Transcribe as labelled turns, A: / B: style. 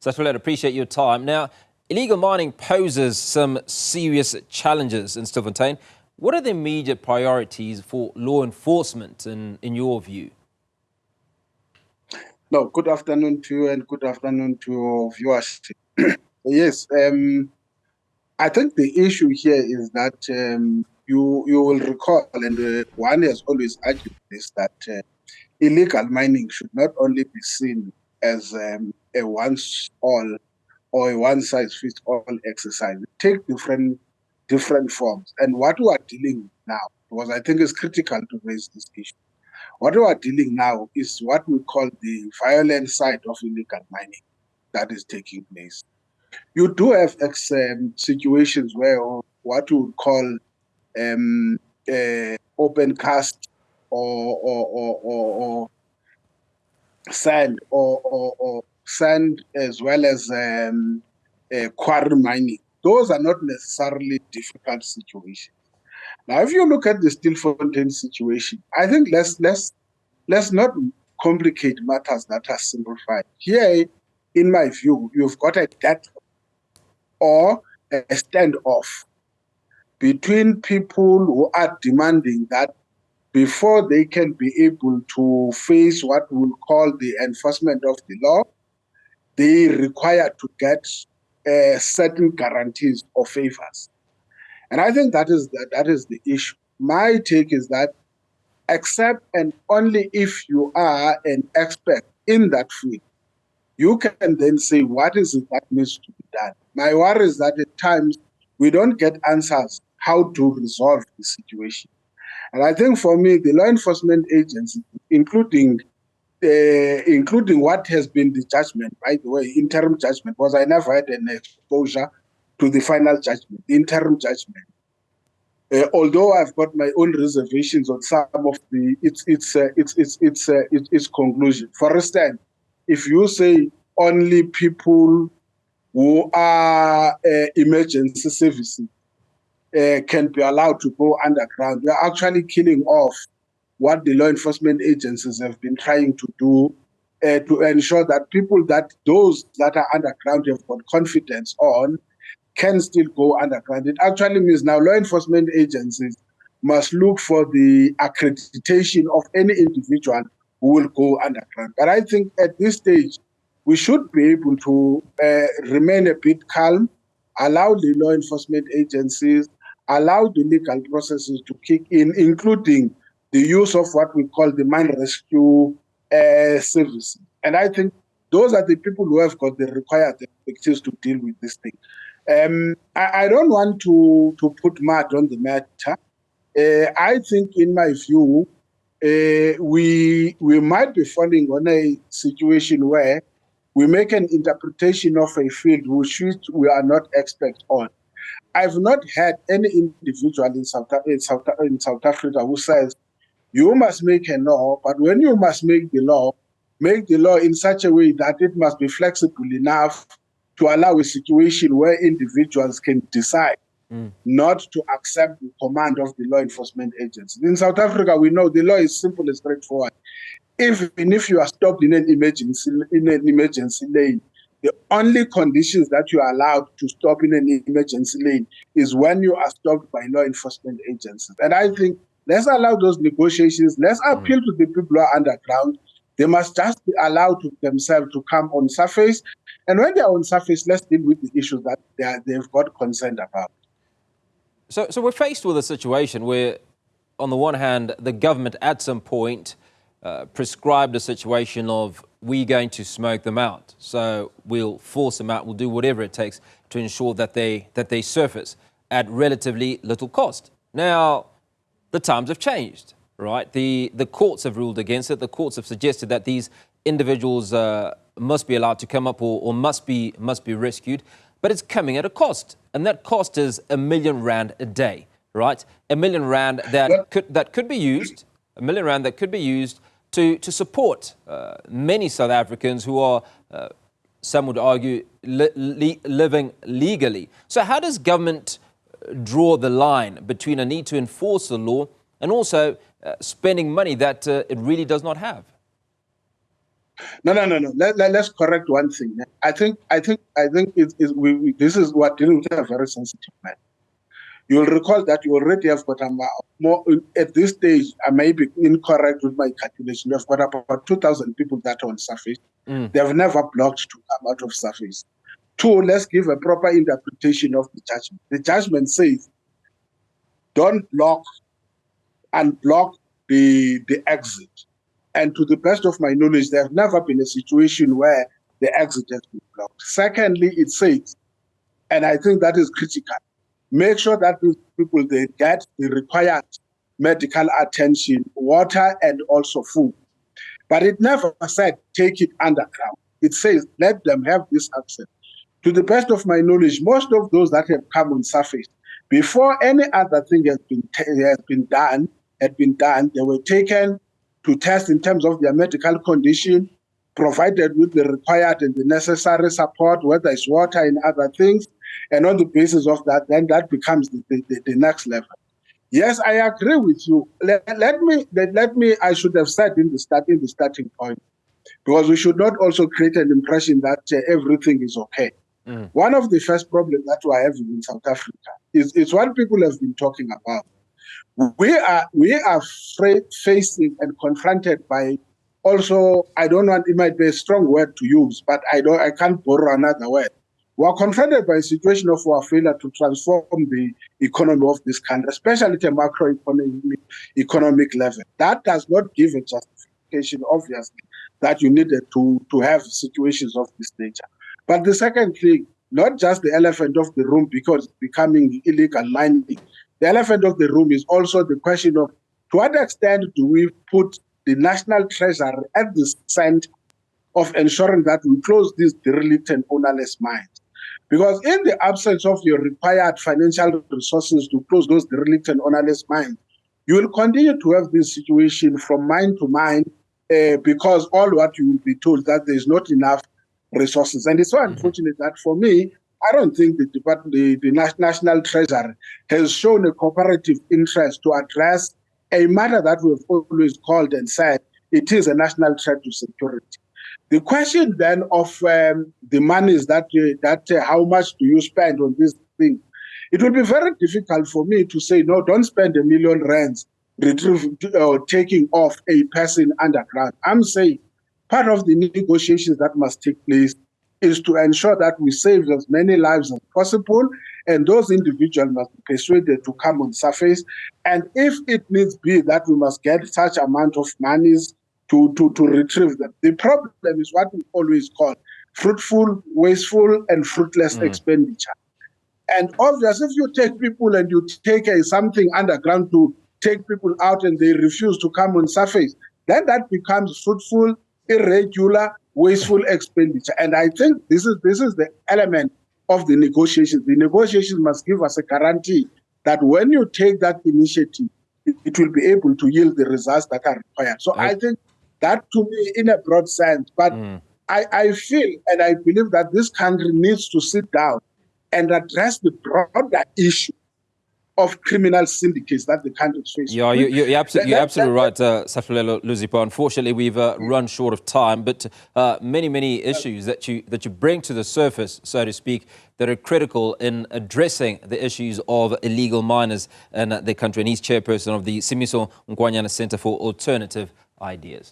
A: Sahlulele, appreciate your time. Now, illegal mining poses some serious challenges in Stilfontein. What are the immediate priorities for law enforcement in your view?
B: No, good afternoon to you and good afternoon to your viewers. Yes, I think the issue here is that you will recall, and one has always argued this, that illegal mining should not only be seen as a once-all or a one-size-fits-all exercise. It takes different forms. And what we are dealing with now, because I think it's critical to raise this issue, what we are dealing now is what we call the violent side of illegal mining that is taking place. You do have situations where what we would call open cast or sand or sand as well as quarry mining. Those are not necessarily difficult situations. Now, if you look at the Stilfontein situation, I think let's not complicate matters that are simplified. Here, in my view, you've got a death or a standoff between people who are demanding that before they can be able to face what we'll call the enforcement of the law, they require to get certain guarantees or favors. And I think that is the issue. My take is that except and only if you are an expert in that field, you can then say what is it that needs to be done. My worry is that at times we don't get answers how to resolve the situation. And I think for me, the law enforcement agency, including what has been the judgment, by the way, interim judgment, because I never had an exposure to the final judgment, the interim judgment. Although I've got my own reservations on some of its conclusion. For instance, if you say only people who are emergency services can be allowed to go underground, we are actually killing off what the law enforcement agencies have been trying to do to ensure that those that are underground have got confidence on can still go underground. It actually means now law enforcement agencies must look for the accreditation of any individual who will go underground. But I think at this stage, we should be able to remain a bit calm, allow the law enforcement agencies, allow the legal processes to kick in, including the use of what we call the mine rescue services. And I think those are the people who have got the required expertise to deal with this thing. I don't want to put mud on the matter. I think, in my view, we might be falling on a situation where we make an interpretation of a field which we are not expert on. I've not had any individual in South Africa who says you must make a law, but when you must make the law in such a way that it must be flexible enough to allow a situation where individuals can decide not to accept the command of the law enforcement agency. In South Africa, we know the law is simple and straightforward. Even if you are stopped in an emergency lane, the only conditions that you are allowed to stop in an emergency lane is when you are stopped by law enforcement agencies. And I think let's allow those negotiations. Let's appeal to the people who are underground. They must just be allowed to themselves to come on surface. And when they're on surface, let's deal with the issues that they've got concerned about.
A: So we're faced with a situation where, on the one hand, the government at some point prescribed a situation of we're going to smoke them out. So we'll force them out. We'll do whatever it takes to ensure that they surface at relatively little cost. Now, the times have changed, right? The courts have ruled against it. The courts have suggested that these individuals must be allowed to come up or must be rescued, but it's coming at a cost, and that cost is R1 million a day, right? R1 million that could be used, R1 million that could be used to support many South Africans who are, some would argue, living legally. So how does government draw the line between a need to enforce the law and also spending money that it really does not have?
B: No. Let's correct one thing. I think this is what dealing with a very sensitive matter. You'll recall that you already have got more at this stage. I may be incorrect with my calculation. You've got about 2,000 people that are on surface. They have never blocked to come out of surface. Two, let's give a proper interpretation of the judgment. The judgment says, don't unblock the exit. And to the best of my knowledge, there has never been a situation where the exit has been blocked. Secondly, it says, and I think that is critical, make sure that these people, they get the required medical attention, water, and also food. But it never said take it underground. It says let them have this access. To the best of my knowledge, most of those that have come on surface, before any other thing has been done, they were taken to test in terms of their medical condition, provided with the required and the necessary support, whether it's water and other things. And on the basis of that, then that becomes the next level. Yes, I agree with you. Let me. I should have said in the starting point, because we should not also create an impression that everything is okay. One of the first problems that we're having in South Africa is what people have been talking about. We are facing and confronted by also, I don't want, it might be a strong word to use, but I can't borrow another word. We are confronted by a situation of our failure to transform the economy of this country, especially at a macroeconomic level. That does not give a justification, obviously, that you needed to have situations of this nature. But the second thing, not just the elephant of the room because it's becoming illegal mining. The elephant of the room is also the question of to what extent do we put the national treasury at the center of ensuring that we close these derelict and ownerless mines. Because in the absence of your required financial resources to close those derelict and ownerless mines, you will continue to have this situation from mine to mine because all what you will be told that there is not enough resources. And it's so unfortunate that for me, I don't think the National Treasury has shown a cooperative interest to address a matter that we've always called and said it is a national threat to security. The question then of the monies that how much do you spend on this thing? It will be very difficult for me to say, no, don't spend R1 million taking off a person underground. I'm saying part of the negotiations that must take place is to ensure that we save as many lives as possible, and those individuals must be persuaded to come on surface. And if it needs be that we must get such amount of monies to retrieve them. The problem is what we always call fruitful, wasteful, and fruitless expenditure. And obviously, if you take people and you take something underground to take people out and they refuse to come on surface, then that becomes fruitful, irregular, wasteful expenditure. And I think this is the element of the negotiations. The negotiations must give us a guarantee that when you take that initiative, it will be able to yield the results that are required. So I think that to me, in a broad sense, but I feel and I believe that this country needs to sit down and address the broader issue of criminal syndicates that the country is facing.
A: Yeah, you're absolutely right, Sahlulele Luzipo. Unfortunately, we've run short of time, but many issues that you bring to the surface, so to speak, that are critical in addressing the issues of illegal miners in the country. And he's chairperson of the Smiso Nkwanyana Centre for Alternative Ideas.